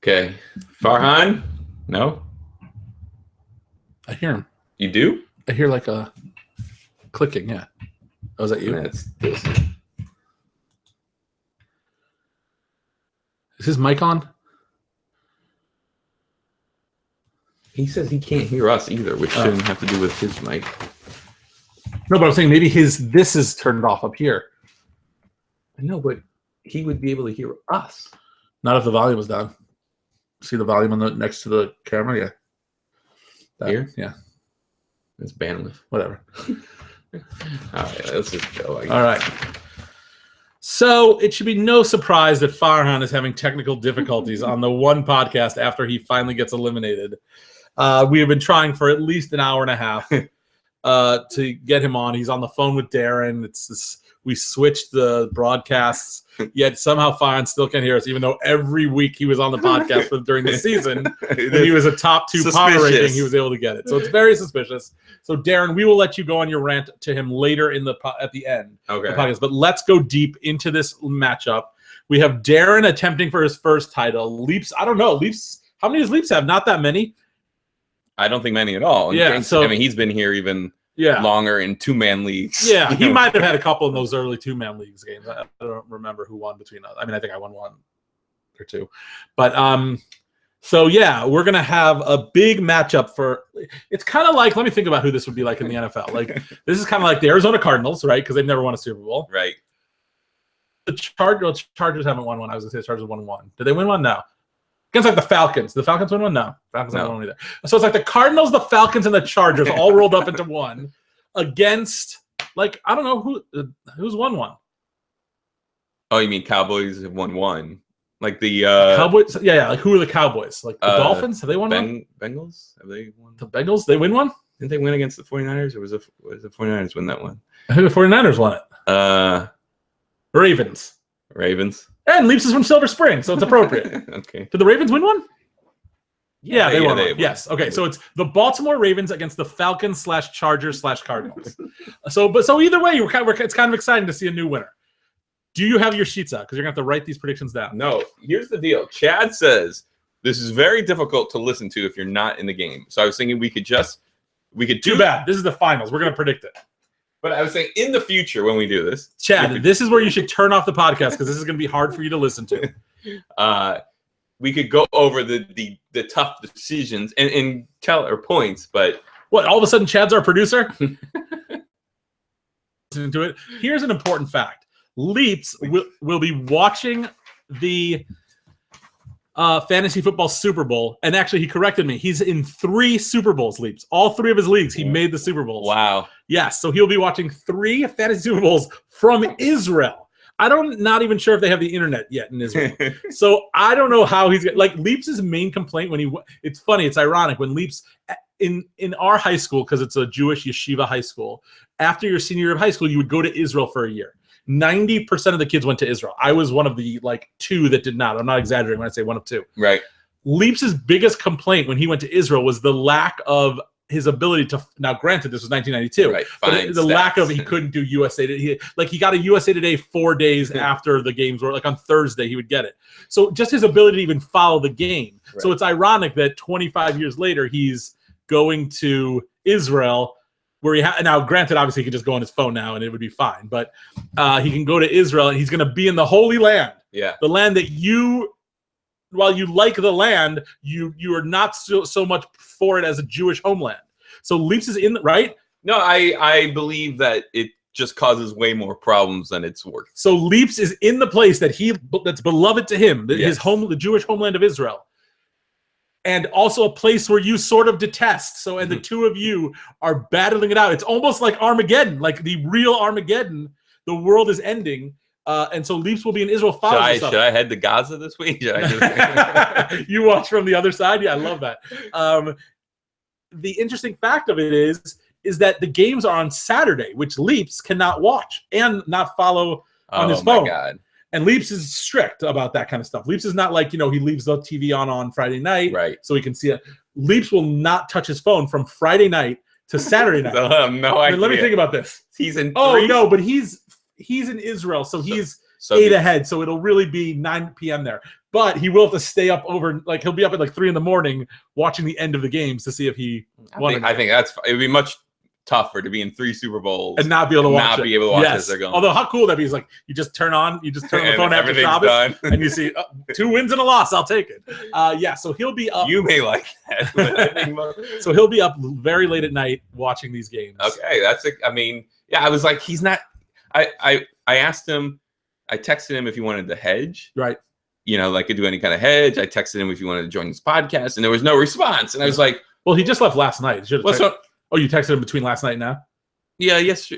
Okay. Farhan? No? I hear him. You do? I hear like a clicking, yeah. Oh, is that you? That's this. Is his mic on? He says he can't hear us either, which shouldn't have to do with his mic. No, but I'm saying maybe this is turned off up here. I know, but he would be able to hear us. Not if the volume was down. See the volume on the next to the camera? Yeah. Here? Yeah. It's bandwidth. Whatever. All right, let's just go. All right. So it should be no surprise that Farhan is having technical difficulties on the one podcast after he finally gets eliminated. We have been trying for at least an hour and a half to get him on. He's on the phone with Darren. We switched the broadcasts, yet somehow Farhan still can't hear us, even though every week he was on the podcast during the season. When he was a top 2 power rating, he was able to get it. So it's very suspicious. So Darren, we will let you go on your rant to him later at the end of the podcast. But let's go deep into this matchup. We have Darren attempting for his first title. Leaps, I don't know. Leaps, how many does Leaps have? Not that many. I don't think many at all. Yeah. So I mean, he's been here even longer in 2-man leagues. Yeah, he might have had a couple in those early 2-man leagues games. I don't remember who won between us. I mean, I think I won 1 or 2. But so yeah, we're gonna have a big matchup for. It's kind of like, let me think about who this would be like in the NFL. Like this is kind of like the Arizona Cardinals, right? Because they've never won a Super Bowl. Right. The Chargers haven't won one. I was gonna say the Chargers won 1. Did they win one? No. Against like the Falcons. The Falcons win one? No. Falcons haven't won one either. So it's like the Cardinals, the Falcons, and the Chargers all rolled up into one against, like, I don't know who's won one. Oh, you mean Cowboys have won 1? Like the Cowboys? Yeah. Like who are the Cowboys? Like the Dolphins? Have they won one? Bengals? Have they won? The Bengals? They win one? Didn't they win against the 49ers, or was the 49ers win that one? I think the 49ers won it. Ravens. And Leaps is from Silver Spring, so it's appropriate. Okay. Did the Ravens win one? Yeah, they won. Yes. Okay, so it's the Baltimore Ravens against the Falcons / Chargers / Cardinals. So either way, it's kind of exciting to see a new winner. Do you have your sheets out? Because you're going to have to write these predictions down. No. Here's the deal. Chad says this is very difficult to listen to if you're not in the game. So I was thinking we could Too bad. This is the finals. We're going to predict it. But I was saying in the future when we do this, Chad, this is where you should turn off the podcast because this is going to be hard for you to listen to. We could go over the tough decisions and tell our points, but what? All of a sudden, Chad's our producer. Listening to it. Here's an important fact: Leaps will be watching the fantasy football Super Bowl, and actually, he corrected me. He's in 3 Super Bowls. Leaps all 3 of his leagues. He made the Super Bowls. Wow. Yes, so he'll be watching 3 fantasy Super Bowls from Israel. Not even sure if they have the internet yet in Israel. So I don't know how he's like Leaps' main complaint it's funny, it's ironic when Leaps in our high school, because it's a Jewish yeshiva high school, after your senior year of high school, you would go to Israel for a year. 90% of the kids went to Israel. I was one of the 2 that did not. I'm not exaggerating when I say 1 of 2. Right. Leaps' biggest complaint when he went to Israel was the lack of his ability to. Now, granted, this was 1992. Right. But the lack of he couldn't do USA Today. He got a USA Today 4 days after the games were on Thursday. He would get it. So just his ability to even follow the game. Right. So it's ironic that 25 years later he's going to Israel. Where now, granted, obviously he can just go on his phone now and it would be fine. But he can go to Israel and he's going to be in the Holy Land. Yeah, the land that while you like the land, you are not so much for it as a Jewish homeland. So Leaps is in, right? No, I believe that it just causes way more problems than it's worth. So Leaps is in the place that's beloved to him, his home, the Jewish homeland of Israel. And also a place where you sort of detest. And the 2 of you are battling it out. It's almost like Armageddon, like the real Armageddon. The world is ending. And so Leaps will be in Israel. Should I head to Gaza this week? You watch from the other side? Yeah, I love that. The interesting fact of it is that the games are on Saturday, which Leaps cannot watch and not follow on his phone. Oh, my God. And Leaps is strict about that kind of stuff. Leaps is not like, he leaves the TV on Friday night so he can see it. Leaps will not touch his phone from Friday night to Saturday night. No idea. Let me think about this. He's in 3. Oh, no, but he's in Israel, so So 8 ahead. So it'll really be 9 p.m. there. But he will have to stay up over, like he'll be up at like 3 a.m. watching the end of the games to see if he won. I think it would be much tougher to be in 3 Super Bowls and not be able to watch as they're going. Although how cool that'd be is like you just turn on the phone after Shabbos done. and you see 2 wins and a loss. I'll take it. So he'll be up. You may like that. But I think so he'll be up very late at night watching these games. Okay, I was like, he's not. I asked him. I texted him if he wanted to hedge. Right. Like do any kind of hedge. I texted him if he wanted to join this podcast, and there was no response. And I was like, well, he just left last night. Oh, you texted him between last night and now? Yeah, yes,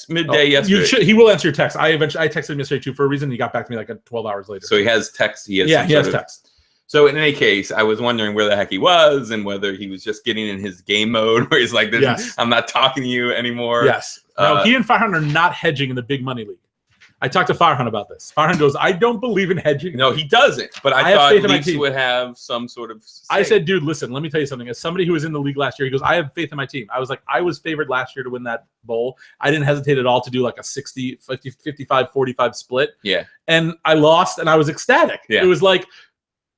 midday yesterday. He will answer your text. I texted him yesterday too for a reason. He got back to me like 12 hours later. So he has text. He has text. So in any case, I was wondering where the heck he was and whether he was just getting in his game mode where he's like, I'm not talking to you anymore. Yes. No, he and Farhan are not hedging in the big money league. I talked to Farhan about this. Farhan goes, I don't believe in hedging. No, he doesn't. But I thought Leafs would have some sort of say. I said, dude, listen, let me tell you something. As somebody who was in the league last year, he goes, I have faith in my team. I was like, I was favored last year to win that bowl. I didn't hesitate at all to do like a 60, 50, 55, 45 split. Yeah. And I lost and I was ecstatic. Yeah. It was like,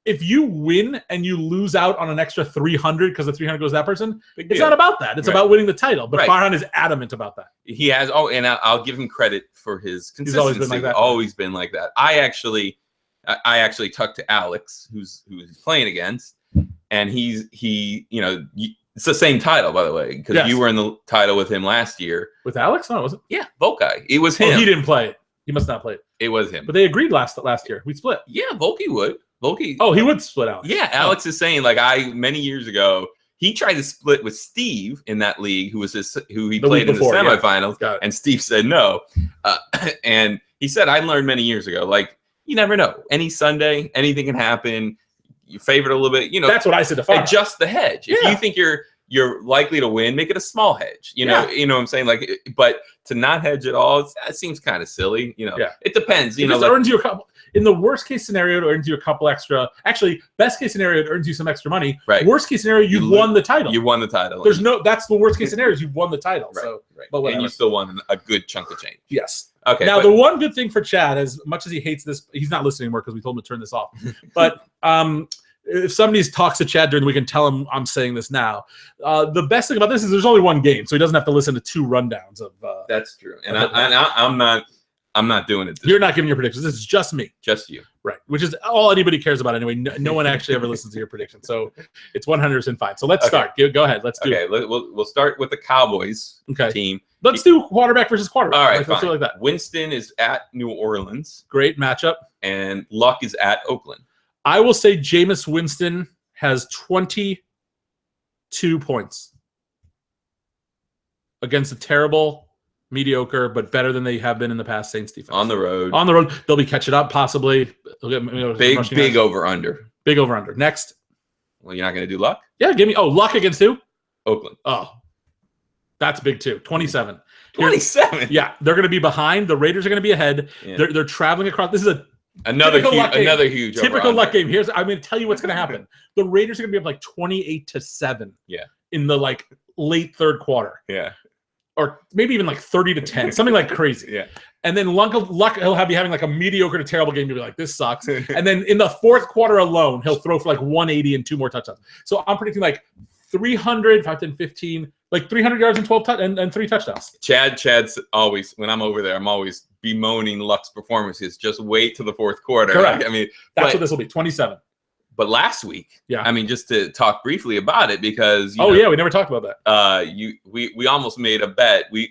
if you win and you lose out on an extra 300 because the 300 goes to that person, it's not about that. It's about winning the title. But Farhan is adamant about that. He has. Oh, and I'll give him credit for his consistency. He's always been like that. Always been like that. I actually talked to Alex, who's playing against, and it's the same title, by the way, because you were in the title with him last year. With Alex? No, it wasn't. Yeah, Volkai. It was him. Oh, he didn't play it. He must not play it. It was him. But they agreed last year. We split. Yeah, Volky would. Volky. Oh, he would split out. Yeah, Alex is saying many years ago he tried to split with Steve in that league, who he played in the semifinals, and Steve said no. And he said, I learned many years ago, like you never know. Any Sunday, anything can happen. You favor it a little bit. That's what I said to Farhan. Adjust the hedge. If you think you're likely to win, make it a small hedge. You know what I'm saying? Like, but to not hedge at all, that seems kind of silly. It depends. It earns you a couple. In the worst case scenario, it earns you a couple extra. Actually, best case scenario, it earns you some extra money. Right. Worst case scenario, you've won the title. You won the title. That's the worst case scenario is you've won the title. Right. So, right. But and you still won a good chunk of change. Yes. Okay. Now, the one good thing for Chad, as much as he hates this, he's not listening anymore because we told him to turn this off. But if somebody talks to Chad during the weekend, tell him I'm saying this now. The best thing about this is there's only one game, so he doesn't have to listen to 2 rundowns of. That's true, and I'm not doing it. You're not giving your predictions. This is just me. Just you. Right. Which is all anybody cares about anyway. No one actually ever listens to your prediction. So it's 100% fine. So let's start. Go ahead. Let's do it. We'll start with the Cowboys team. Let's do quarterback versus quarterback. All right, let's do it like that. Winston is at New Orleans. Great matchup. And Luck is at Oakland. I will say Jameis Winston has 22 points against a terrible, mediocre, but better than they have been in the past Saints defense. On the road. They'll be catching up possibly. Big over-under. Big over-under. Next. Well, you're not going to do Luck? Yeah, give me. Oh, Luck against who? Oakland. Oh, that's big too. 27. 27? Yeah, they're going to be behind. The Raiders are going to be ahead. Yeah. They're traveling across. This is another huge typical Luck game. I'm going to tell you what's going to happen. The Raiders are going to be up like 28-7. Yeah. In the late third quarter. Yeah. Or maybe even 30-10, something like crazy. Yeah. And then Luck he'll be having a mediocre to terrible game. You'll be like, this sucks. And then in the fourth quarter alone, he'll throw for 180 and 2 more touchdowns. So I'm predicting 300, 5, 10, 15, 300 yards and 12 and 3 touchdowns. Chad's always, when I'm over there, I'm always bemoaning Luck's performances. Just wait to the fourth quarter. Correct. That's what this will be. 27. But last week, just to talk briefly about it, because we never talked about that. We almost made a bet. would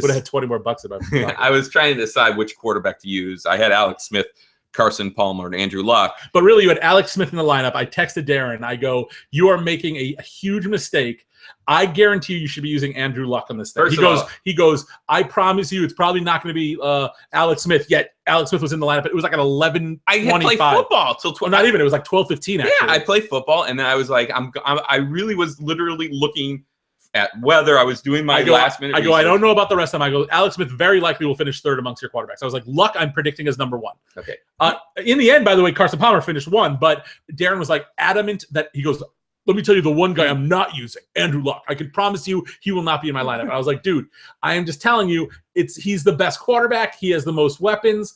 have had 20 more bucks about it. I was trying to decide which quarterback to use. I had Alex Smith, Carson Palmer, and Andrew Luck. But really, you had Alex Smith in the lineup. I texted Darren. I go, you are making a huge mistake. I guarantee you should be using Andrew Luck on this thing. He goes, I promise you it's probably not going to be Alex Smith. Yet Alex Smith was in the lineup. It was an 11:25. I had played football till 12. Not even. It was 12:15 actually. Yeah, I played football, and then I was I really was literally looking at whether I was doing my last minute. I don't know about the rest of them. I go, Alex Smith very likely will finish third amongst your quarterbacks. I was like, Luck, I'm predicting as number 1. Okay. In the end, by the way, Carson Palmer finished 1, but Darren was adamant that he goes, let me tell you the one guy I'm not using, Andrew Luck. I can promise you he will not be in my lineup. And I was like, dude, I am just telling you, he's the best quarterback. He has the most weapons,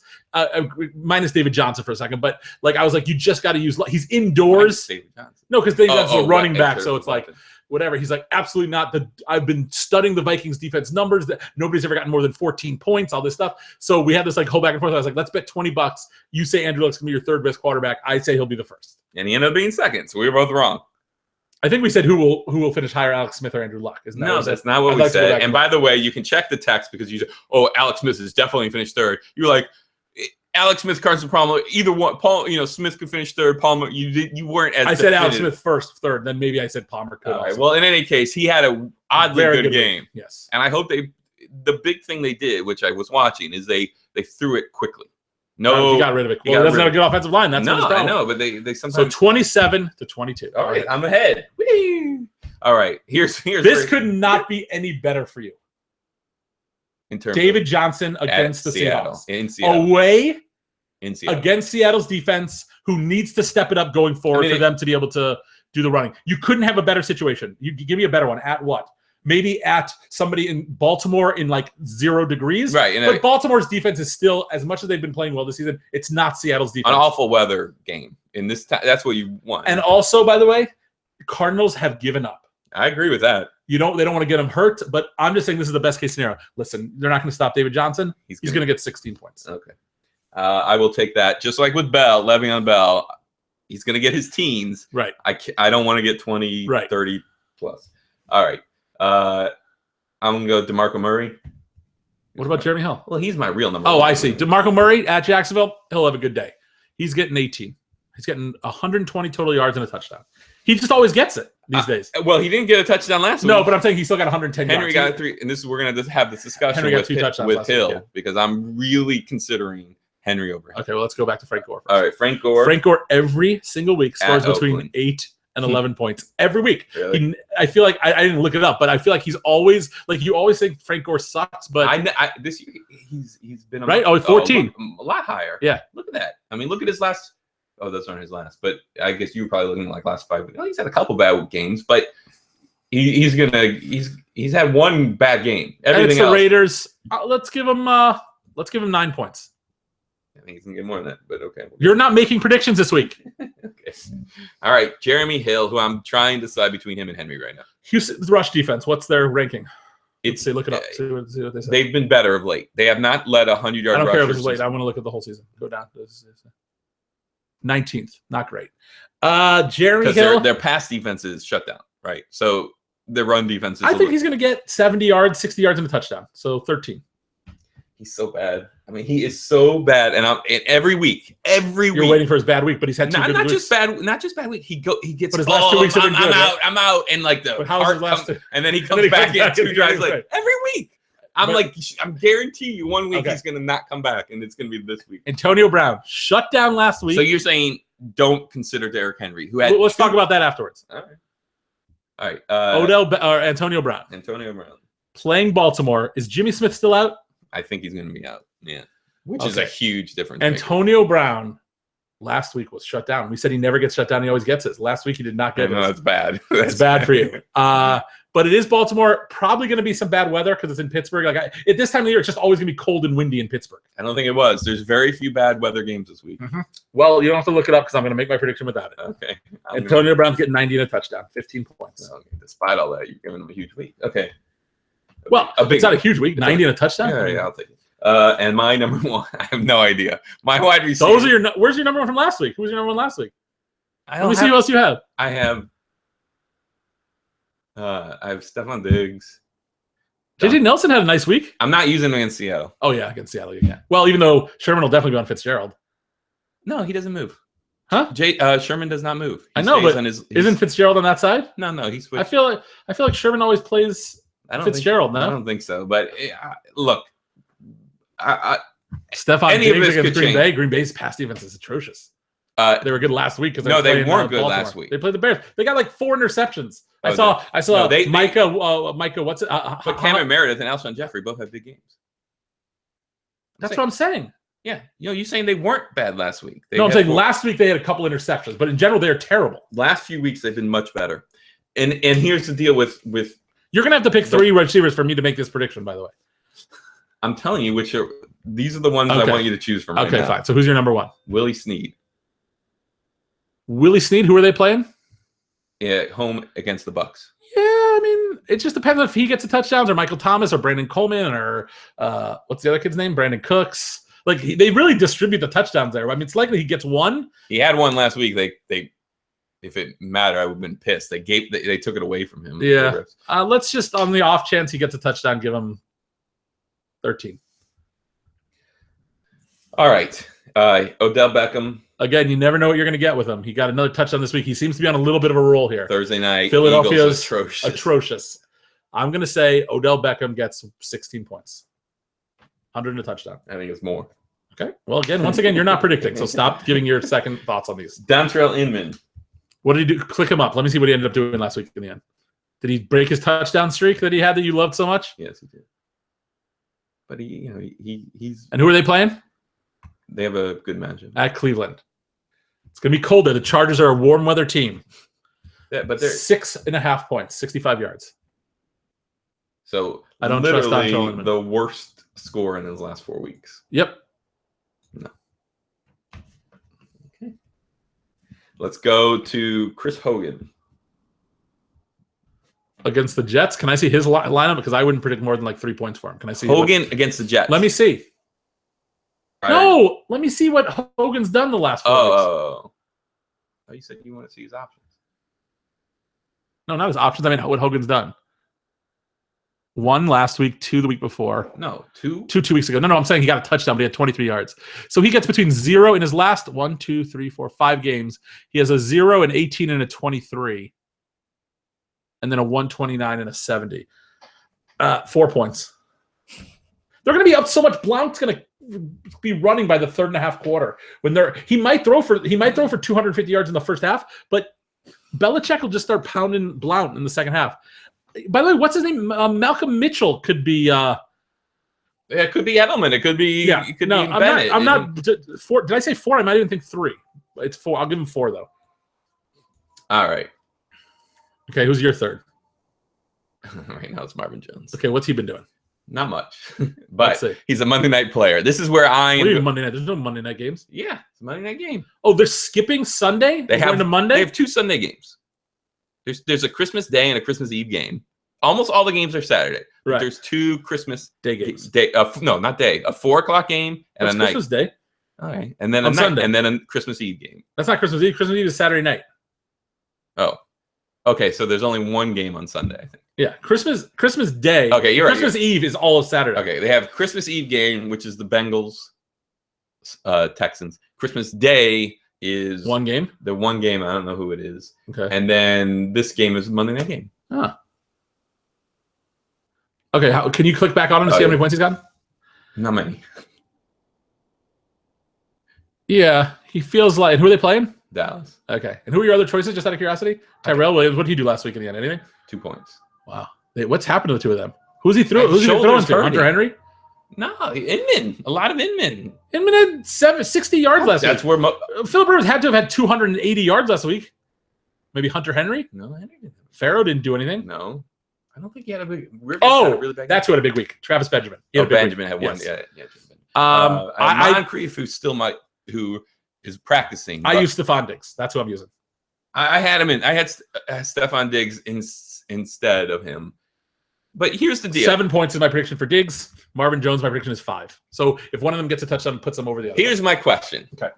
minus David Johnson for a second. But like, I was like, you just got to use Luck. He's indoors. David Johnson. No, because David Johnson's a running back. So it's like, whatever. He's like, absolutely not. I've been studying the Vikings defense numbers that nobody's ever gotten more than 14 points, all this stuff. So we had this like whole back and forth. I was like, let's bet $20. You say Andrew Luck's going to be your third best quarterback. I say he'll be the first. And he ended up being second. So we were both wrong. I think we said who will finish higher, Alex Smith or Andrew Luck. That's not what we said. And by the way, you can check the text because you said, "Oh, Alex Smith is definitely finished third." You're like, Alex Smith, Carson Palmer, either one. Paul, Smith could finish third. Palmer, you weren't as. I said Alex Smith first, third. Then maybe I said Palmer could. All right. Well, in any case, he had a oddly good game. Yes. And I hope the big thing they did, which I was watching, is they threw it quickly. No, he got rid of it. Well, he doesn't have a good offensive line. That's no, I know, but they sometimes. So 27-22. All right, I'm ahead. Whee! All right, here's this could not be any better for you. In terms David Johnson against the Seattle. Seahawks. In Seattle. Away in Seattle. Against Seattle's defense, who needs to step it up going forward for them to be able to do the running. You couldn't have a better situation. You give me a better one. At what? Maybe at somebody in Baltimore in like 0 degrees. Right. But Baltimore's defense is still, as much as they've been playing well this season, it's not Seattle's defense. An awful weather game. In this time, that's what you want. And also, by the way, the Cardinals have given up. I agree with that. They don't want to get him hurt, but I'm just saying this is the best case scenario. Listen, they're not going to stop David Johnson. He's going to get 16 points. Okay. I will take that. Just like with Le'Veon Bell, he's going to get his teens. Right. I don't want to get 20, 30 plus. All right. I'm going to go DeMarco Murray. What about Jeremy Hill? Well, he's my real number. Oh, I see. DeMarco Murray at Jacksonville, he'll have a good day. He's getting 18. He's getting 120 total yards and a touchdown. He just always gets it these days. Well, he didn't get a touchdown last week. No, but I'm saying he still got 110 Henry yards. Got 3, and we're going to have this discussion Henry got 2 touchdowns with Hill week, yeah. because I'm really considering Henry over him. Okay, well, let's go back to Frank Gore first. All right, Frank Gore. Frank Gore every single week scores between Oakland. 8 and 11 points every week. Really? I feel like I didn't look it up, but I feel like he's always like you always think Frank Gore sucks, but this year he's been right. 14, a lot higher. Yeah, look at that. I mean, look at his last. Oh, those aren't his last, but I guess you were probably looking at like last 5 weeks. Well, he's had a couple bad games, but he's had one bad game. Everything it's the else. Raiders. Let's give him 9 points. I think he's gonna get more than that, but okay. You're not making predictions this week. Okay. All right, Jeremy Hill, who I'm trying to decide between him and Henry right now. Houston's rush defense. What's their ranking? Look it up. See what they say. They've been better of late. They have not led 100-yard rushers. I don't care if it's late. I want to look at the whole season. Go down. 19th. Not great. Jeremy Hill. Their pass defense is shut down, right? So their run defense is. I think he's going to get 70 yards, 60 yards, and a touchdown. So 13. He's so bad. I mean, he is so bad, and every week. You're waiting for his bad week, but he's had two good weeks. Not just bad week. He gets. But his last 2 weeks have been good. I'm out, and like the. But how was his last two? And then he comes back in 2 drives later. Every week. I'm guarantee you 1 week he's going to not come back, and it's going to be this week. Antonio Brown shut down last week. So you're saying don't consider Derrick Henry, who had. Let's talk about that afterwards. All right. Antonio Brown. Antonio Brown playing Baltimore. Is Jimmy Smith still out? I think he's going to be out. Yeah, which is a huge difference. Antonio Brown last week was shut down. We said he never gets shut down. He always gets it. Last week he did not get it. No, that's bad. That's bad for you. But it is Baltimore. Probably going to be some bad weather because it's in Pittsburgh. At this time of the year, it's just always going to be cold and windy in Pittsburgh. I don't think it was. There's very few bad weather games this week. Mm-hmm. Well, you don't have to look it up because I'm going to make my prediction without it. Okay. Antonio Brown's getting 90 and a touchdown, 15 points. Okay. Despite all that, you're giving him a huge week. Okay. Well, it's not a huge week. 90 and a touchdown. Yeah, I'll take it. And my number one, I have no idea. My wide receiver. Those are where's your number one from last week? Who was your number one last week? Let me see who else you have. I have Stephon Diggs. JJ Nelson had a nice week. I'm not using him against Seattle. Oh yeah, against Seattle you can. Well, even though Sherman will definitely be on Fitzgerald. No, he doesn't move. Huh? Sherman does not move. I know, but isn't Fitzgerald on that side? No, he switched. I feel like Sherman always plays Fitzgerald. I don't think so. But look. Stephon Diggs against Green Bay. Green Bay's pass defense is atrocious. They were good last week because they weren't good last week. They played the Bears. They got like 4 interceptions. I saw Micah. What's it? But Cameron Meredith and Alshon Jeffrey both have big games. That's what I'm saying. Yeah, you're saying they weren't bad last week. I'm saying last week they had a couple interceptions, but in general they're terrible. Last few weeks they've been much better. And here's the deal with you're gonna have to pick 3 receivers for me to make this prediction. By the way, I'm telling you these are the ones I want you to choose from. Okay, fine. So who's your number 1? Willie Snead. Willie Snead. Who are they playing? Yeah, home against the Bucks. Yeah, I mean, it just depends on if he gets the touchdowns or Michael Thomas or Brandon Coleman or what's the other kid's name? Brandon Cooks. Like they really distribute the touchdowns there. I mean, it's likely he gets one. He had one last week. They if it mattered, I would have been pissed. They took it away from him. Yeah. Let's just on the off chance he gets a touchdown, give him 13. All right. Odell Beckham. Again, you never know what you're going to get with him. He got another touchdown this week. He seems to be on a little bit of a roll here. Thursday night. Philadelphia's atrocious. I'm going to say Odell Beckham gets 16 points. 100 and a touchdown. I think it's more. Okay. Well, once again, you're not predicting, so stop giving your second thoughts on these. Dontrell Inman. What did he do? Click him up. Let me see what he ended up doing last week in the end. Did he break his touchdown streak that he had that you loved so much? Yes, he did. But he's. And who are they playing? They have a good matchup at Cleveland. It's gonna be cold there. The Chargers are a warm weather team. Yeah, but they're 6.5 points, 65 yards. So I don't trust Dontrell Inman. The worst score in his last 4 weeks. Yep. No. Okay. Let's go to Chris Hogan. Against the Jets. Can I see his lineup? Because I wouldn't predict more than like 3 points for him. Can I see Hogan against the Jets? Let me see. Right. No, let me see what Hogan's done the last 4 weeks. Oh, you said you want to see his options. No, not his options. I mean, what Hogan's done. 1 last week, 2 the week before. No, 2 weeks ago. No, I'm saying he got a touchdown, but he had 23 yards. So he gets between 0 in his last 1, 2, 3, 4, 5 games. He has a 0, an 18, and a 23. And then a 129 and a 70. 4 points. They're going to be up so much. Blount's going to be running by the 3.5 quarter. He might throw for 250 yards in the first half, but Belichick will just start pounding Blount in the second half. By the way, what's his name? Malcolm Mitchell could be. It could be Edelman. It could be. Yeah. It could no, be I'm Bennett. not. 4. Did I say 4? I might even think 3. It's 4. I'll give him 4 though. All right. Okay, who's your third? Right now it's Marvin Jones. Okay, what's he been doing? Not much, but he's a Monday night player. This is where Monday night. There's no Monday night games. Yeah, it's a Monday night game. Oh, they're skipping Sunday. They have to Monday. They have 2 Sunday games. There's a Christmas Day and a Christmas Eve game. Almost all the games are Saturday. Right. There's 2 Christmas Day games. No, not day. A 4:00 game and a night. Christmas Day. All right, and then on Sunday, and then a Christmas Eve game. That's not Christmas Eve. Christmas Eve is Saturday night. Oh, okay. So there's only 1 game on Sunday, I think. Yeah, Christmas Day. Okay, you're right. Christmas Eve is all of Saturday. Okay, they have Christmas Eve game, which is the Bengals, Texans. Christmas Day is 1 game. The 1 game. I don't know who it is. Okay, and then this game is Monday night game. Ah. Okay, can you click back on him to see how many points he's gotten? Not many. Yeah, he feels like. And who are they playing? Dallas. Okay, and who are your other choices? Just out of curiosity, Tyrell Williams. What did he do last week in the end? Anything? 2 points. Wow. What's happened to the 2 of them? Who's he throwing to? Hunter Henry? No, Inman. A lot of Inman. Inman had 60 yards last week. That's where Philip Rivers had to have had 280 yards last week. Maybe Hunter Henry? No, Henry didn't. Farrow didn't do anything. No. I don't think he had a big. Rivers had a really bad game. Who had a big week. Travis Benjamin. Benjamin had one. Yes. Yeah. Moncrief, who is practicing. I use Stephon Diggs. That's who I'm using. I had him in. I had Stephon Diggs instead of him. But here's the deal. 7 points is my prediction for Diggs. Marvin Jones, my prediction is 5. So if one of them gets a touchdown, puts them over the other. Here's my question. Okay.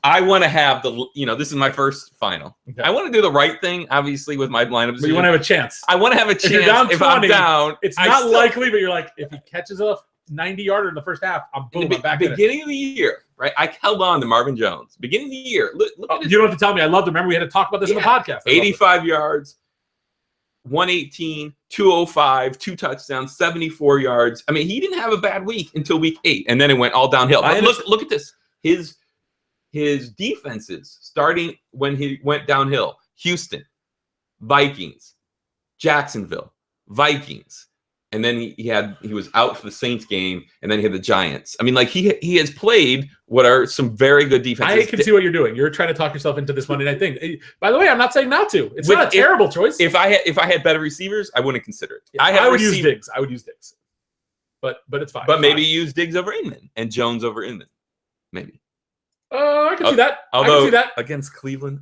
I want to have this is my first final. Okay. I want to do the right thing, obviously, with my lineup. But you want to have a chance. I want to have a chance. If you're down 20, I'm down, it's not likely, but you're like, if he catches a 90-yarder in the first half, I'm back beginning of the year, right? I held on to Marvin Jones. Beginning of the year. Look you don't have to tell me. I loved him. Remember, we had to talk about this in the podcast. 85 yards, 118, 205, 2 touchdowns, 74 yards. I mean, he didn't have a bad week until week 8, and then it went all downhill. Look at this. His defenses starting when he went downhill: Houston, Vikings, Jacksonville, Vikings, and then he was out for the Saints game, and then he had the Giants. I mean, like he has played what are some very good defenses. I can see what you're doing. You're trying to talk yourself into this Monday night thing. By the way, I'm not saying not to. It's not a terrible choice. If I had better receivers, I wouldn't consider it. Yeah, I would use Diggs. But it's fine. But maybe use Diggs over Inman and Jones over Inman. Maybe. I can see that. Although I can see that against Cleveland,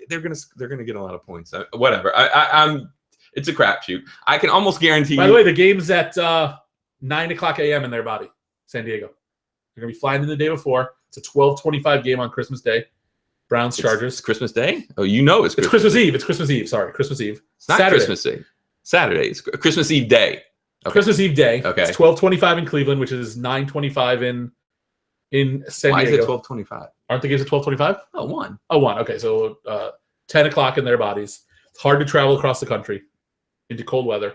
they're gonna get a lot of points. Whatever. I'm. It's a crapshoot. I can almost guarantee. By the way, the game's at 9:00 a.m. in their body, San Diego. They're gonna be flying in the day before. It's a 12:25 game on Christmas Day. Browns Chargers. It's Christmas Day? Oh, you know it's Christmas Eve. It's Christmas Eve. Sorry, Christmas Eve. It's not Saturday. Christmas Eve. Saturday. It's Christmas Eve day. Okay. Christmas Eve day. Okay. It's 12:25 in Cleveland, which is 9:25 in San Diego. Why is it 12:25? Aren't the games at 12:25? Oh, 1. Oh, 1. Okay, so 10 o'clock in their bodies. It's hard to travel across the country into cold weather.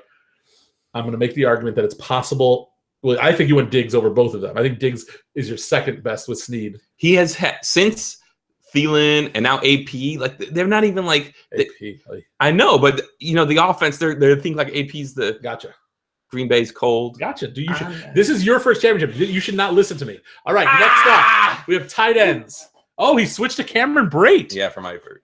I'm going to make the argument that it's possible. Well, I think you want Diggs over both of them. I think Diggs is your second best with Snead. He has had since Thielen and now AP. Like they're not even like AP. I know, but the offense. They're thinking like AP's the gotcha. Green Bay's cold. Gotcha. This is your first championship. You should not listen to me. All right. Next up, we have tight ends. Oh, he switched to Cameron Brate. Yeah, from Eifert.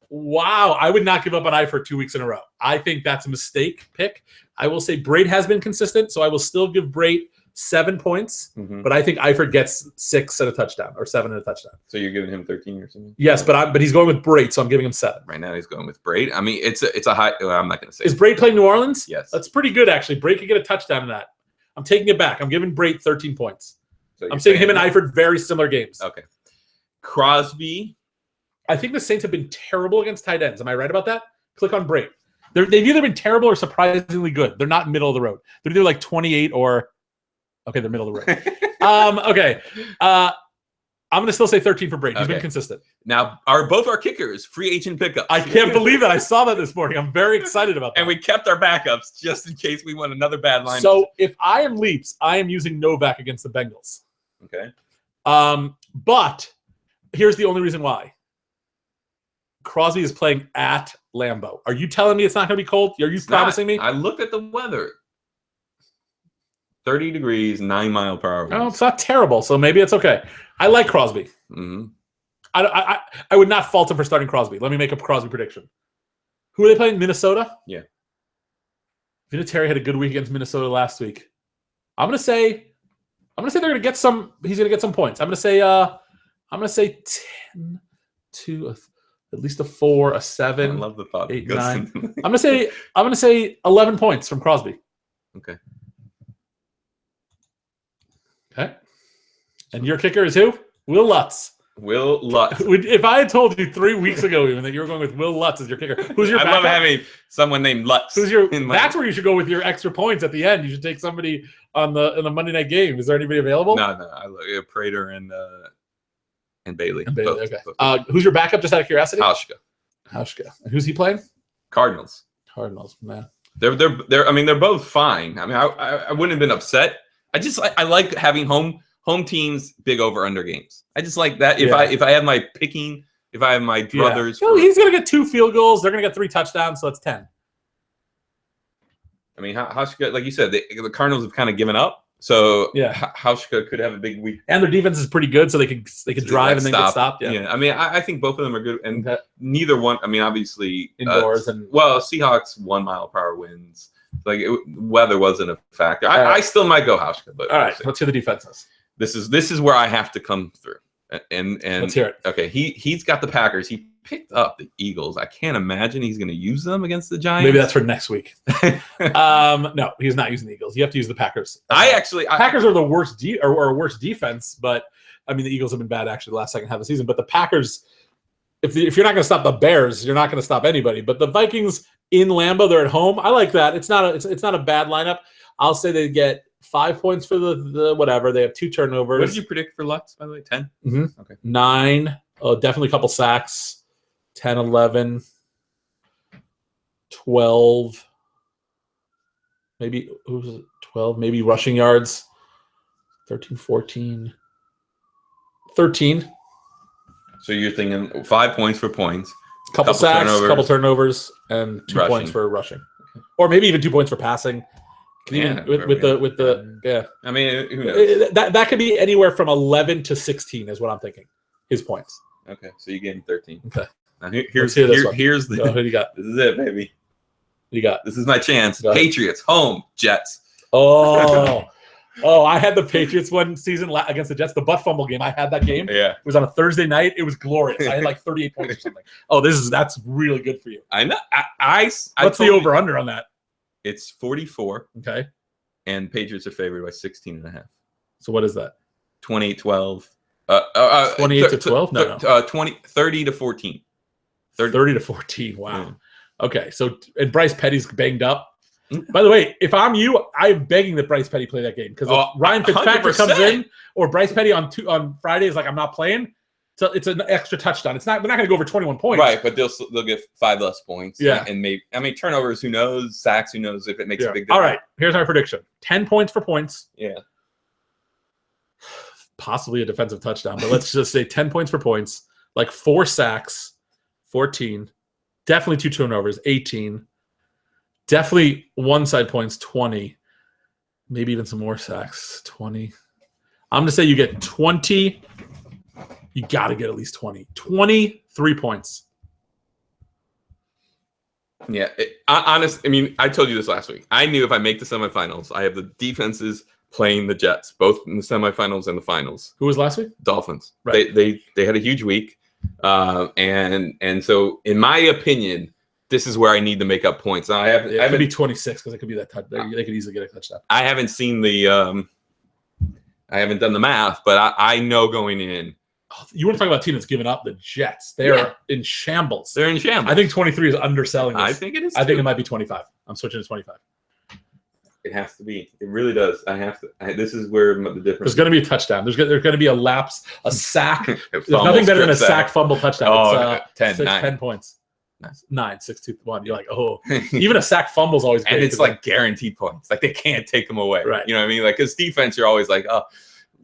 Wow, I would not give up on Eifert 2 weeks in a row. I think that's a mistake pick. I will say Brate has been consistent, so I will still give Brate 7 points, but I think Eifert gets 6 and a touchdown or 7 and a touchdown. So you're giving him 13 or something? Yes, but he's going with Brate, so I'm giving him 7. Right now he's going with Brate. I mean, it's a high. Well, I'm not going to say. Is Brate playing New Orleans? Yes. That's pretty good, actually. Brate could get a touchdown in that. I'm taking it back. I'm giving Brate 13 points. So I'm saying him and Eifert very similar games. Okay. Crosby. I think the Saints have been terrible against tight ends. Am I right about that? Click on Brate. They've either been terrible or surprisingly good. They're not middle of the road. They're either like 28 or okay, they're middle of the road. Okay. I'm going to still say 13 for Brate. He's been consistent. Now, both our kickers free agent pickups. I can't believe that. I saw that this morning. I'm very excited about that. And we kept our backups just in case we want another bad line. So if I am Leaps, I am using Novak against the Bengals. Okay. But here's the only reason why. Crosby is playing at Lambeau. Are you telling me it's not going to be cold? Are you promising me? I looked at the weather. 30 degrees, 9-mile-per-hour winds. No, it's not terrible, so maybe it's okay. I like Crosby. Mm-hmm. I would not fault him for starting Crosby. Let me make a Crosby prediction. Who are they playing? Minnesota? Yeah. Vinatieri had a good week against Minnesota last week. I'm gonna say they're gonna get some. He's gonna get some points. I'm gonna say 10 to at least a 4, a 7. I love the thought. 8, 9. I'm gonna say 11 points from Crosby. Okay. Okay. And your kicker is who? Will Lutz. Will Lutz. If I had told you 3 weeks ago even that you were going with Will Lutz as your kicker, who's your backup? I love having someone named Lutz. That's where you should go with your extra points at the end. You should take somebody in the Monday night game. Is there anybody available? No. I look at Prater and Bailey. Both, okay. Who's your backup? Just out of curiosity. Hauschka. And who's he playing? Cardinals. Man. They're both fine. I mean, I wouldn't have been upset. I like having home teams big over under games. I just like that. If I have my picking, if I have my brothers, he's gonna get 2 field goals. They're gonna get 3 touchdowns, so that's 10. I mean, Hauschka, like you said, the Cardinals have kind of given up. So Hauschka could have a big week, and their defense is pretty good, so they could drive and then get stopped. Yeah. I mean, I think both of them are good, and neither one. I mean, obviously indoors Seahawks 1-mile-per-hour winds. Like weather wasn't a factor. I still might go Hauschka, but all right. Let's hear the defenses. This is where I have to come through, and let's hear it. Okay, he's got the Packers. He picked up the Eagles. I can't imagine he's going to use them against the Giants. Maybe that's for next week. No, he's not using the Eagles. You have to use the Packers. Packers are the worst worst defense, but I mean the Eagles have been bad actually the last second half of the season. But the Packers, if you're not going to stop the Bears, you're not going to stop anybody. But the Vikings in Lambeau, they're at home. I like that. It's not a bad lineup. I'll say they get 5 points for the whatever. They have 2 turnovers. What did you predict for Lutz, by the way? 10? Mm-hmm. Okay. 9. Definitely a couple sacks. 10, 11, 12. Maybe 12. Maybe rushing yards. 13, 14. 13. So you're thinking 5 points for points. Couple sacks, couple turnovers, and 2 points for rushing. Or maybe even 2 points for passing. Yeah, with the yeah. I mean, who knows? That could be anywhere from 11 to 16 is what I'm thinking. His points. Okay, so you gave him 13. Okay. Now here's the. Who do you got? This is it, baby. Who you got? This is my chance. Patriots home Jets. Oh. I had the Patriots one season against the Jets. The butt fumble game. I had that game. Yeah. It was on a Thursday night. It was glorious. I had like 38 points or something. Oh, that's really good for you. I know. What's the over under on that? It's 44. Okay. And Patriots are favored by 16.5. So what is that? 28-12. 28 to 12? No. 30 to 14. 30 to 14. Wow. Yeah. Okay. So and Bryce Petty's banged up. By the way, if I'm you, I'm begging that Bryce Petty play that game because if Ryan Fitzpatrick 100%. Comes in or Bryce Petty on Friday is like, I'm not playing. So it's an extra touchdown. We're not going to go over 21 points. Right, but they'll get 5 less points. Yeah. And maybe turnovers, who knows? Sacks, who knows if it makes a big difference. All right, here's my prediction. 10 points for points. Yeah. Possibly a defensive touchdown, but let's just say 10 points for points, like 4 sacks, 14. Definitely 2 turnovers, 18. Definitely one side points, 20. Maybe even some more sacks, 20. I'm going to say you get 20. You got to get at least 20. 23 points. Yeah. Honest. I mean, I told you this last week. I knew if I make the semifinals, I have the defenses playing the Jets, both in the semifinals and the finals. Who was last week? Dolphins. Right. They had a huge week. And so, in my opinion, this is where I need to make up points. Now, it could be 26 because it could be that touch. They could easily get a touchdown. I haven't seen the I haven't done the math, but I know going in. Oh, you want to talk about a team that's given up? The Jets. They're in shambles. They're in shambles. I think 23 is underselling this. I think it is. I think it might be 25. I'm switching to 25. It has to be. It really does. This is where the difference. There's going to be a touchdown. There's going to be a lapse, a sack. There's nothing better than a sack fumble touchdown. It's 10 points. 9, 6, 2, 1. You're like, oh, even a sack fumble is always great. And it's like guaranteed points. Like they can't take them away. Right. You know what I mean? Like, because defense, you're always like, oh,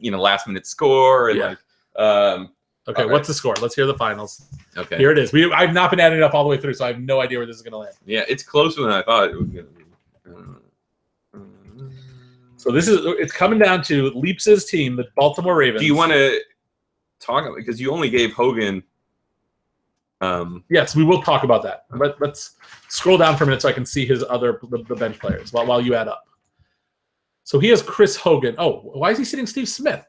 last minute score. And okay, what's the score? Let's hear the finals. Okay. Here it is. I've not been adding it up all the way through, so I have no idea where this is going to land. Yeah, it's closer than I thought it was going to be. So it's coming down to Leaps' team, the Baltimore Ravens. Do you want to talk about, because you only gave Hogan. Yes, we will talk about that. Let's scroll down for a minute so I can see the bench players while you add up. So he has Chris Hogan. Oh, why is he sitting Steve Smith?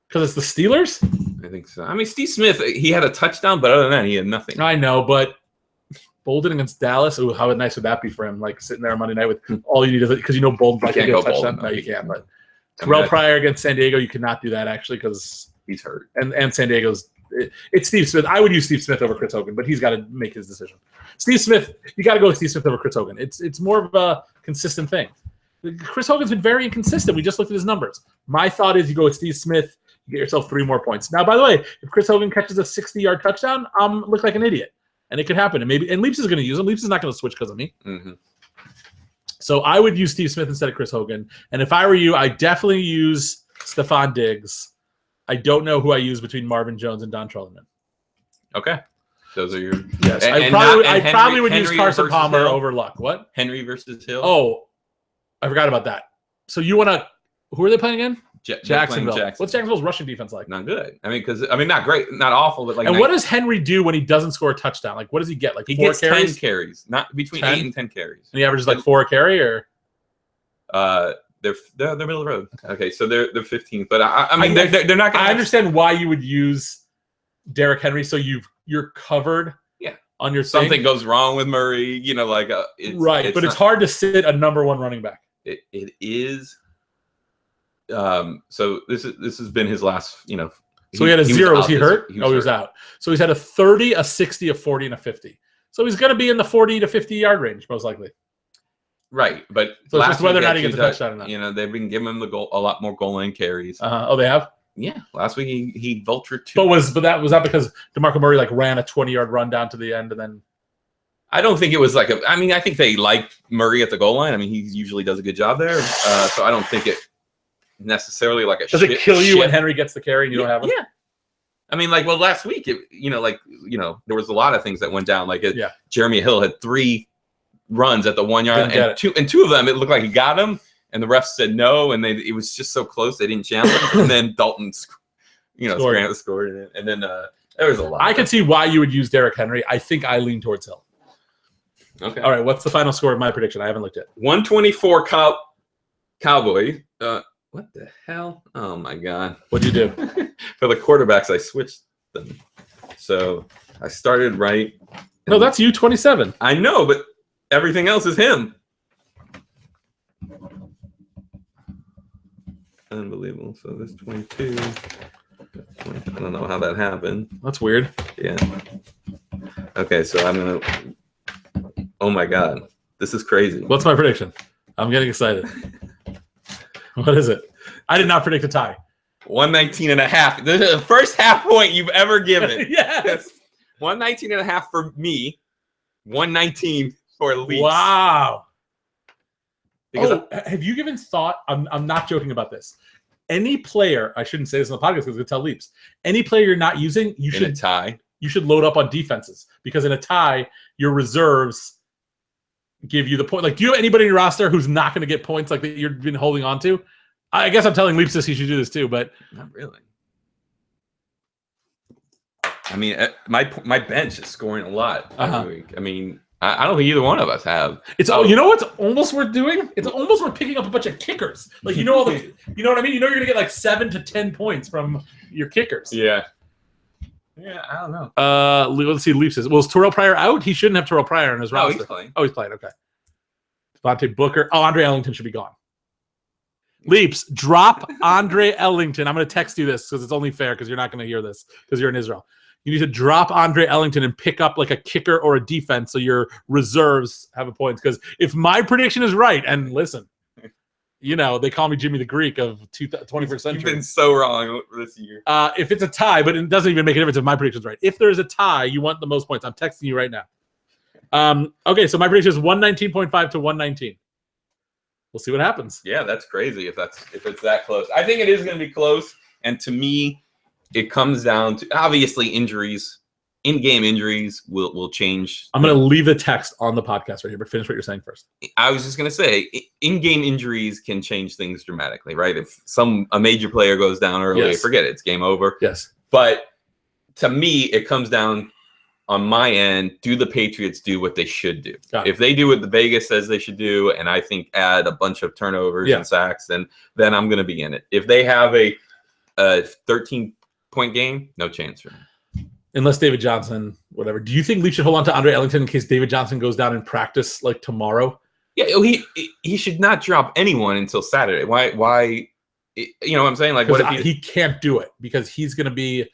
Because it's the Steelers? I think so. I mean, Steve Smith, he had a touchdown, but other than that, he had nothing. I know, but Bolden against Dallas. Ooh, how nice would that be for him? Like sitting there on Monday night with all you need is because Bolden's like a touchdown. No, you can't. But Terrell Pryor against San Diego, you cannot do that actually because he's hurt. And San Diego's it's Steve Smith. I would use Steve Smith over Chris Hogan, but he's got to make his decision. Steve Smith, you got to go with Steve Smith over Chris Hogan. It's more of a consistent thing. Chris Hogan's been very inconsistent. We just looked at his numbers. My thought is you go with Steve Smith, you get yourself 3 more points. Now, by the way, if Chris Hogan catches a 60-yard touchdown, I'm look like an idiot. And it could happen. And Leaps is going to use him. Leaps is not going to switch because of me. Mm-hmm. So I would use Steve Smith instead of Chris Hogan. And if I were you, I definitely use Stephon Diggs. I don't know who I use between Marvin Jones and Don Trollerman. Okay. Those are your... Yes. I probably would use Carson Palmer over Luck. What? Henry versus Hill? Oh, I forgot about that. So you want to... Who are they playing again? Jacksonville. What's Jacksonville's rushing defense like? Not good. I mean, not great, not awful, but like. And what does Henry do when he doesn't score a touchdown? Like, what does he get? Like, he 4 gets carries? 10 carries, not between 8 and 10 carries. And he averages like 4 a carry, or? They're middle of the road. Okay, so they're 15th, but I mean they're not going. I understand why you would use Derrick Henry, so you're covered. Yeah. On your something goes wrong with Murray, right, but it's hard to sit a number 1 running back. It is. So this has been his last, So he had a 0. Was he hurt? He was out. So he's had a 30, a 60, a 40, and a 50. So he's going to be in the 40 to 50 yard range, most likely. Right, but so it's just whether or not he gets a touchdown or not. They've been giving him a lot more goal line carries. Oh, they have? Yeah, last week he vultured 2. But was that because DeMarco Murray ran a 20-yard run down to the end and then? I don't think it was I think they like Murray at the goal line. I mean, he usually does a good job there. So I don't think it necessarily does it kill you when Henry gets the carry and you don't have him? Yeah. I mean, last week, there was a lot of things that went down. Jeremy Hill had 3 runs at the 1 yard, and two of them it looked like he got him, and the refs said no, and it was just so close they didn't challenge, and then Dalton, scored it, and then there was a lot. I can see why you would use Derrick Henry. I think I lean towards Hill. Okay. All right. What's the final score of my prediction? I haven't looked yet. 124 Cowboys. What the hell? Oh my God. What'd you do? For the quarterbacks, I switched them. So I started right. No, that's you, 27. I know, but everything else is him. Unbelievable. So this 22. I don't know how that happened. That's weird. Yeah. Okay, so I'm going to. Oh my God. This is crazy. What's my prediction? I'm getting excited. What is it? I did not predict a tie. 119.5. This is the first half point you've ever given. Yes. 119.5 for me. 119 for Leafs. Wow. Because have you given thought? I'm not joking about this. Any player, I shouldn't say this on the podcast because it's tell Leafs. Any player you're not using, you should tie. You should load up on defenses because in a tie, your reserves give you the point. Like, do you have anybody in your roster who's not going to get points like that you've been holding on to? I guess I'm telling Leafs he should do this too, but not really. I mean, my bench is scoring a lot every week. I mean, I don't think either one of us have. You know what's almost worth doing? It's almost worth picking up a bunch of kickers. Like you know what I mean? You know you're gonna get like 7 to 10 points from your kickers. Yeah. Yeah, I don't know. Let's see. Leafs is Terrell Pryor out? He shouldn't have Terrell Pryor in his roster. He's playing. Oh, he's playing. Okay. Devontae Booker. Oh, Andre Ellington should be gone. Leafs, drop Andre Ellington. I'm going to text you this because it's only fair because you're not going to hear this because you're in Israel. You need to drop Andre Ellington and pick up like a kicker or a defense so your reserves have a point. Because if my prediction is right, and listen, they call me Jimmy the Greek of 21st century. You've been so wrong this year. If it's a tie, but it doesn't even make a difference if my prediction's right. If there's a tie, you want the most points. I'm texting you right now. Okay, so my prediction is 119.5 to 119. We'll see what happens. Yeah, that's crazy if it's that close. I think it is going to be close. And to me, it comes down to obviously injuries. In-game injuries will change. I'm going to leave the text on the podcast right here, but finish what you're saying first. I was just going to say, in-game injuries can change things dramatically, right? If a major player goes down early, forget it. It's game over. Yes. But to me, it comes down on my end, do the Patriots do what they should do? If they do what the Vegas says they should do, and I think add a bunch of turnovers and sacks, then I'm going to be in it. If they have a 13-point game, no chance for me. Unless David Johnson, whatever. Do you think Leafs should hold on to Andre Ellington in case David Johnson goes down in practice like tomorrow? Yeah, he should not drop anyone until Saturday. Why? You know what I'm saying? Like, what if he can't do it because he's going to be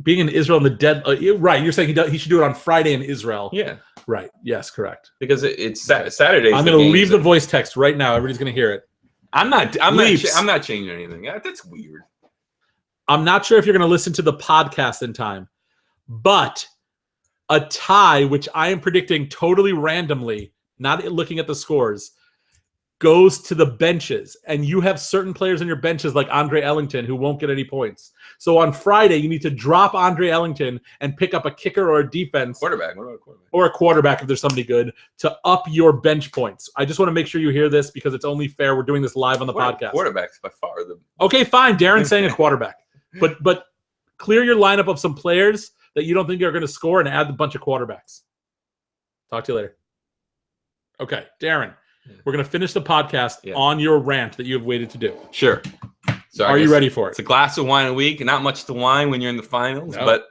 being in Israel in the dead. Right, you're saying he should do it on Friday in Israel. Yeah. Right. Yes, correct. Because it's Saturday. I'm going to leave the voice text right now. Everybody's going to hear it. I'm not changing anything. That's weird. I'm not sure if you're going to listen to the podcast in time, but a tie, which I am predicting totally randomly, not looking at the scores, goes to the benches. And you have certain players on your benches like Andre Ellington who won't get any points. So on Friday, you need to drop Andre Ellington and pick up a kicker or a defense. Quarterback. What about a quarterback? Or a quarterback if there's somebody good to up your bench points. I just want to make sure you hear this because it's only fair. We're doing this live on the podcast. Quarterbacks by far. Okay, fine. Darren's saying a quarterback. But clear your lineup of some players that you don't think are going to score and add a bunch of quarterbacks. Talk to you later. Okay, Darren, we're going to finish the podcast on your rant that you have waited to do. Sure. So are you ready for it? It's a glass of wine a week. Not much to wine when you're in the finals, but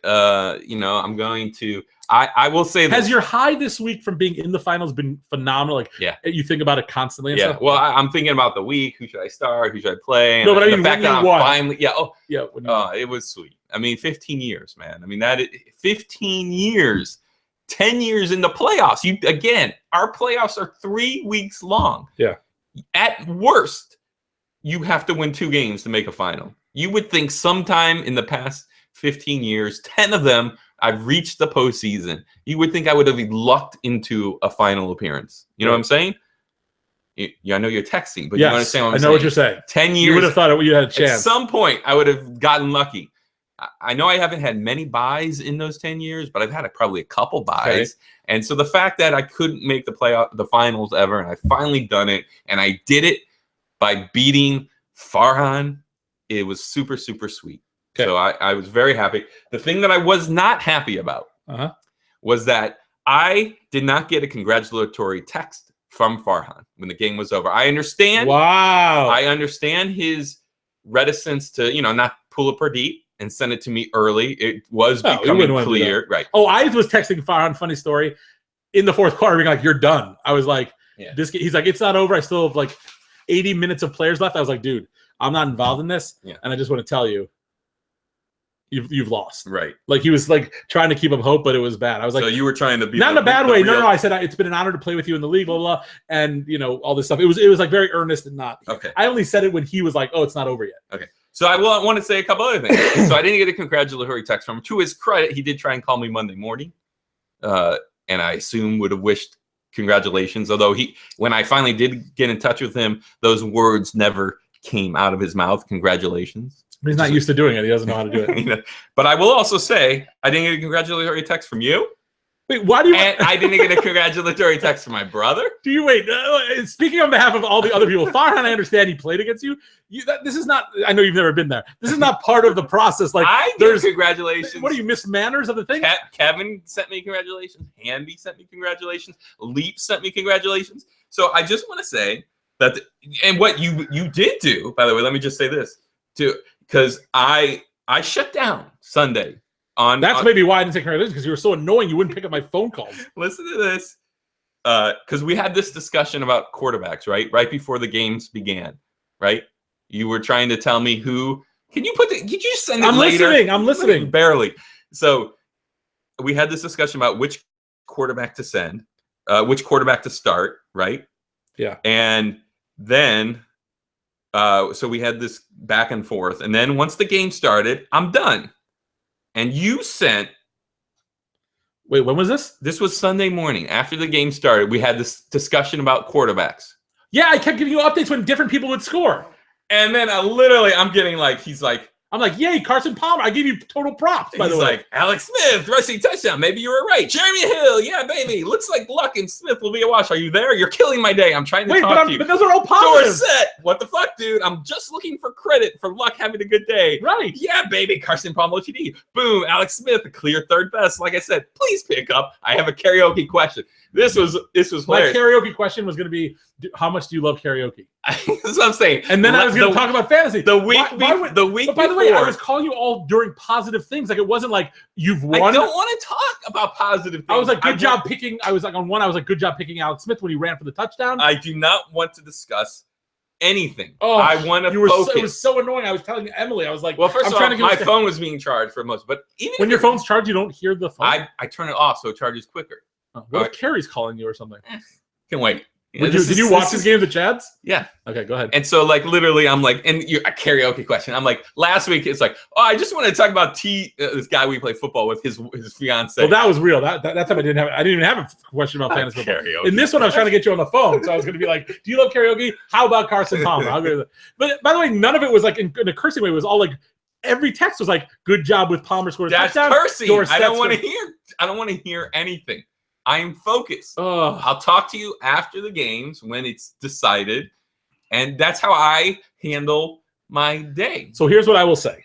I'm going to. I will say this. Has your high this week from being in the finals been phenomenal? Like, you think about it constantly and stuff? Well, I'm thinking about the week. Who should I start? Who should I play? No, but I mean, the fact that I'm finally, it was sweet. I mean, 15 years, man. I mean, 15 years, 10 years in the playoffs. Our playoffs are 3 weeks long. Yeah. At worst, you have to win 2 games to make a final. You would think sometime in the past 15 years, 10 of them, I've reached the postseason. You would think I would have lucked into a final appearance. You know what I'm saying? I know you're texting, but you understand what I'm saying. I know what you're saying. 10 years. You would have thought you had a chance. At some point, I would have gotten lucky. I know I haven't had many buys in those 10 years, but I've had probably a couple buys. Okay. And so the fact that I couldn't make the finals ever, and I finally done it, and I did it by beating Farhan, it was super, super sweet. Okay. So I was very happy. The thing that I was not happy about was that I did not get a congratulatory text from Farhan when the game was over. I understand. Wow. I understand his reticence to, not pull a Pradeep and send it to me early. It was becoming clear. Right. Oh, I was texting Farhan, funny story, in the fourth quarter, being like, you're done. I was like, he's like, it's not over. I still have like 80 minutes of players left. I was like, dude, I'm not involved in this. Yeah. And I just want to tell you, you've lost. Right. Like he was like trying to keep up hope, but it was bad. I was like, so you were trying to be not in a bad way. No. I said, it's been an honor to play with you in the league, blah, blah, blah. And all this stuff. It was like very earnest and not. Okay. I only said it when he was like, oh, it's not over yet. Okay. So I want to say a couple other things. So I didn't get a congratulatory text from him. To his credit, he did try and call me Monday morning. And I assume would have wished congratulations. Although when I finally did get in touch with him, those words never came out of his mouth. Congratulations. He's not used to doing it. He doesn't know how to do it. But I will also say, I didn't get a congratulatory text from you. Wait, why do you? And I didn't get a congratulatory text from my brother. Do you wait? Speaking on behalf of all the other people, Farhan, I understand he played against you. This is not. I know you've never been there. This is not part of the process. Like there's congratulations. What do you miss manners of the thing? Kevin sent me congratulations. Handy sent me congratulations. Leap sent me congratulations. So I just want to say that, and what you did do, by the way, let me just say this too, because I shut down Sunday. That's maybe why I didn't take congratulations, because you were so annoying you wouldn't pick up my phone calls. Listen to this, because we had this discussion about quarterbacks, right before the games began, right? You were trying to tell me who. Could you send it later? I'm listening. Barely. So we had this discussion about which quarterback to send, which quarterback to start, right? Yeah. And then, so we had this back and forth, and then once the game started, I'm done. And you sent. Wait, when was this? This was Sunday morning after the game started. We had this discussion about quarterbacks. Yeah, I kept giving you updates when different people would score. And then I'm getting like, I'm like, yay, Carson Palmer. I gave you total props, by the way. He's like, Alex Smith, rushing touchdown. Maybe you were right. Jeremy Hill, yeah, baby. Looks like Luck and Smith will be a wash. Are you there? You're killing my day. I'm trying to talk to you. But those are all positive. Doorset. What the fuck, dude? I'm just looking for credit for Luck having a good day. Right. Yeah, baby. Carson Palmer, what you need? Boom. Alex Smith, a clear third best. Like I said, please pick up. I have a karaoke question. This was hilarious. My karaoke question was going to be, how much do you love karaoke? That's what I'm saying. And then I was going to talk about fantasy. The week before. But by the way, I was calling you all during positive things. Like, it wasn't like you've won. I don't want to talk about positive things. I was like, good job picking. I was like, on one, I was like, good job picking Alex Smith when he ran for the touchdown. I do not want to discuss anything. Oh, I want to focus. It was so annoying. I was telling Emily, I was like, well, first of all, my phone was being charged for most. But even when your phone's charged, you don't hear the phone? I turn it off so it charges quicker. What if Carrie's calling you or something? Can wait. Did you watch this game, the Chads? Yeah. Okay, go ahead. And so, like, literally, I'm like, and a karaoke question. I'm like, last week, it's like, oh, I just want to talk about this guy we play football with, his fiance. Well, that was real. That time I didn't even have a question about fantasy football. In this one, I was trying to get you on the phone, so I was going to be like, do you love karaoke? How about Carson Palmer? But by the way, none of it was like in a cursing way. It was all like, every text was like, good job with Palmer scoring a touchdown. That's cursing. I don't want to hear anything. I'm focused. I'll talk to you after the games when it's decided. And that's how I handle my day. So here's what I will say.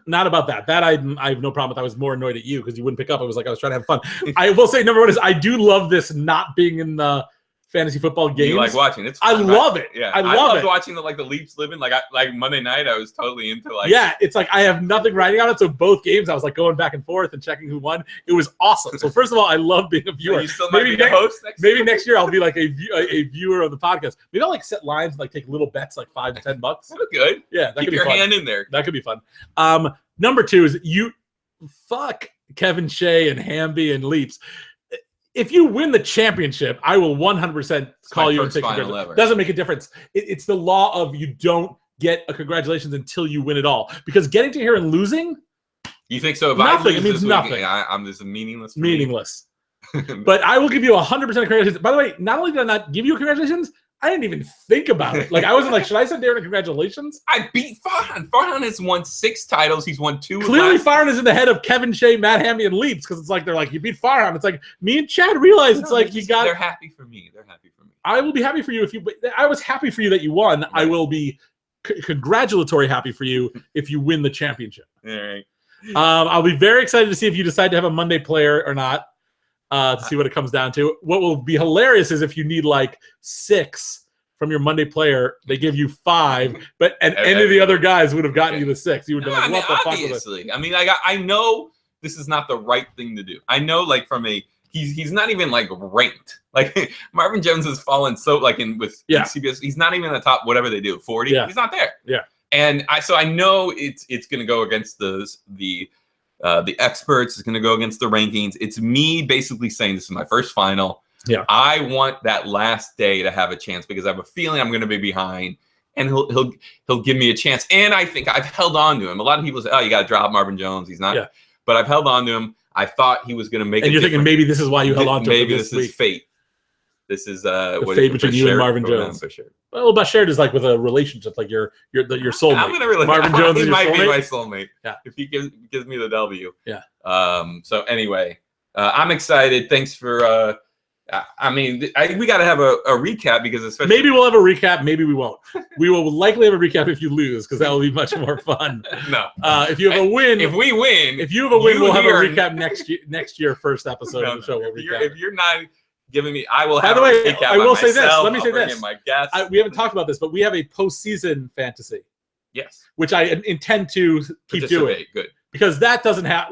Not about that. That I have no problem with. I was more annoyed at you because you wouldn't pick up. I was trying to have fun. I will say, number one is I do love this not being in the fantasy football games. You like watching it? I love it. Yeah, I love watching the Leafs living. Like Monday night, I was totally into Yeah, it's like I have nothing writing on it. So both games, I was like going back and forth and checking who won. It was awesome. So first of all, I love being a viewer. So you still might be a host next year? Maybe next year I'll be like a viewer of the podcast. Maybe I'll like set lines and like take little bets, like $5 to $10. That'd be good. Yeah, that Keep could be your fun. hand in there. That could be fun. Number two is fuck Kevin Shea and Hamby and Leaps. If you win the championship, I will 100% call you and take congratulations. Doesn't make a difference. It's the law of you don't get a congratulations until you win it all. Because getting to here and losing, you think so? If nothing. I lose it means this nothing. Week, I'm just meaningless. Meaningless. But I will give you 100% congratulations. By the way, not only did I not give you a congratulations, I didn't even think about it. Like, I wasn't like, should I send Darren congratulations? I beat Farhan. Farhan has won 6 titles. He's won 2. Clearly, Farhan is in the head of Kevin Shea, Matt Hamby, and Leaps, because it's like they're like, you beat Farhan. It's like me and Chad realize it's like you got. They're happy for me. They're happy for me. I will be happy for you if you. I was happy for you that you won. Right. I will be congratulatory happy for you if you win the championship. All right. I'll be very excited to see if you decide to have a Monday player or not. To see what it comes down to. What will be hilarious is if you need like 6 from your Monday player, they give you 5, but any of the other guys would have gotten you the 6. You would have been like, what the fuck was it? I mean, I know this is not the right thing to do. I know, like, from a he's not even like ranked. Like Marvin Jones has fallen so like with CBS, he's not even in the top whatever they do 40. Yeah. He's not there. Yeah, and I know it's going to go against the experts. It's going to go against the rankings. It's me basically saying this is my first final. Yeah, I want that last day to have a chance because I have a feeling I'm going to be behind, and he'll give me a chance. And I think I've held on to him. A lot of people say, "Oh, you got to drop Marvin Jones. He's not." Yeah. But I've held on to him. I thought he was going to make. And you're thinking maybe this is why you held on to him. Maybe this is fate. This is the fate between you and Marvin Jones. Well, Bashir is like with a relationship, like your soulmate. I'm gonna really Marvin Jones he is might soulmate? be my soulmate. Yeah, if he gives me the W. Yeah. So anyway, I'm excited. Thanks for. I mean, we got to have a recap because especially maybe we'll have a recap. Maybe we won't. We will likely have a recap if you lose because that will be much more fun. No. If you have a win, if we win, we'll have a recap next year first episode of the show. We'll if you're not giving me, I will have. By the way, a recap I will say myself. this. Let me say this. My guests. We haven't talked about this, but we have a postseason fantasy. Yes. Which I intend to keep doing. Good. Because that doesn't have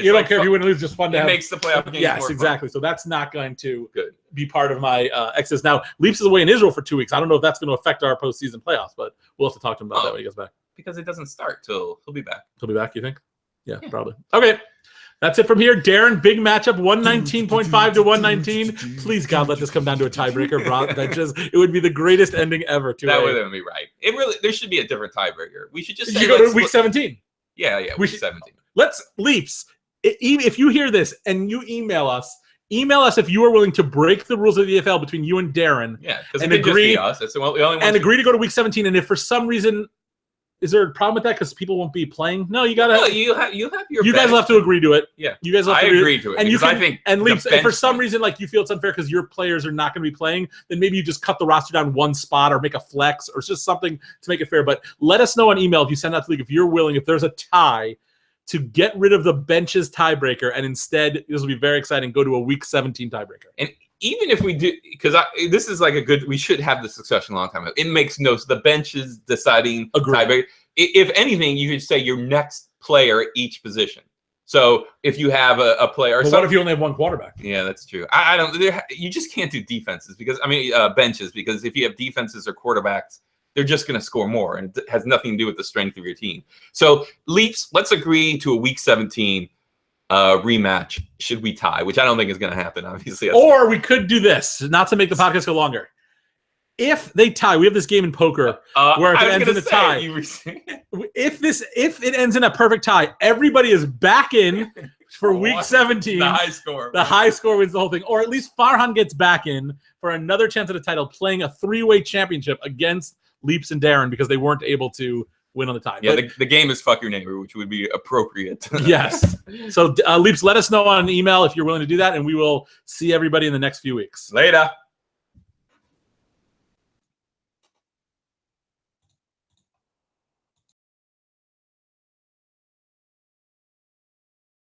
you don't care if you win or lose, just fun to have. It makes the playoff games yes, more exactly. fun. So that's not going to be part of my excess. Now, Leaps is away in Israel for 2 weeks. I don't know if that's going to affect our postseason playoffs, but we'll have to talk to him about that when he gets back. Because it doesn't start till he'll be back. He'll be back, you think? Yeah, probably. Okay. That's it from here. Darren, big matchup, 119.5 to 119. Please, God, let this come down to a tiebreaker. It would be the greatest ending ever. That wouldn't be right. There should be a different tiebreaker. We should just say, go to week 17. Yeah, week 17. Let's Leaps. If you hear this and you email us if you are willing to break the rules of the EFL between you and Darren. Yeah, because it could just be us. It's the only one. And agree to go to week 17. And if for some reason, is there a problem with that? Because people won't be playing. No, you gotta. No, you have your. You guys will have to agree to it. Yeah, you guys. Will have I agree to it. And you can, I think. And Leaps, if for some reason, like you feel it's unfair because your players are not going to be playing, then maybe you just cut the roster down one spot or make a flex or just something to make it fair. But let us know on email if you send out to the league if you're willing. If there's a tie, to get rid of the benches tiebreaker and instead, this will be very exciting, go to a week 17 tiebreaker. And even if we do, because this is like we should have this discussion a long time ago. It makes no sense. The bench is deciding tiebreaker. If anything, you could say your next player at each position. So if you have a player, but what if you only have one quarterback? Yeah, that's true. I don't. You just can't do defenses because benches because if you have defenses or quarterbacks, they're just going to score more, and it has nothing to do with the strength of your team. So, Leaps, let's agree to a Week 17 rematch should we tie, which I don't think is going to happen, obviously. Or we could do this, not to make the podcast go longer. If they tie, we have this game in poker where if it ends in a tie. If it ends in a perfect tie, everybody is back in for Week 17. The high score. The high score wins the whole thing. Or at least Farhan gets back in for another chance at a title, playing a 3-way championship against Leaps and Darren because they weren't able to win on the tie. Yeah, the game is fuck your neighbor, which would be appropriate. Yes. So Leaps, let us know on an email if you're willing to do that, and we will see everybody in the next few weeks. Later.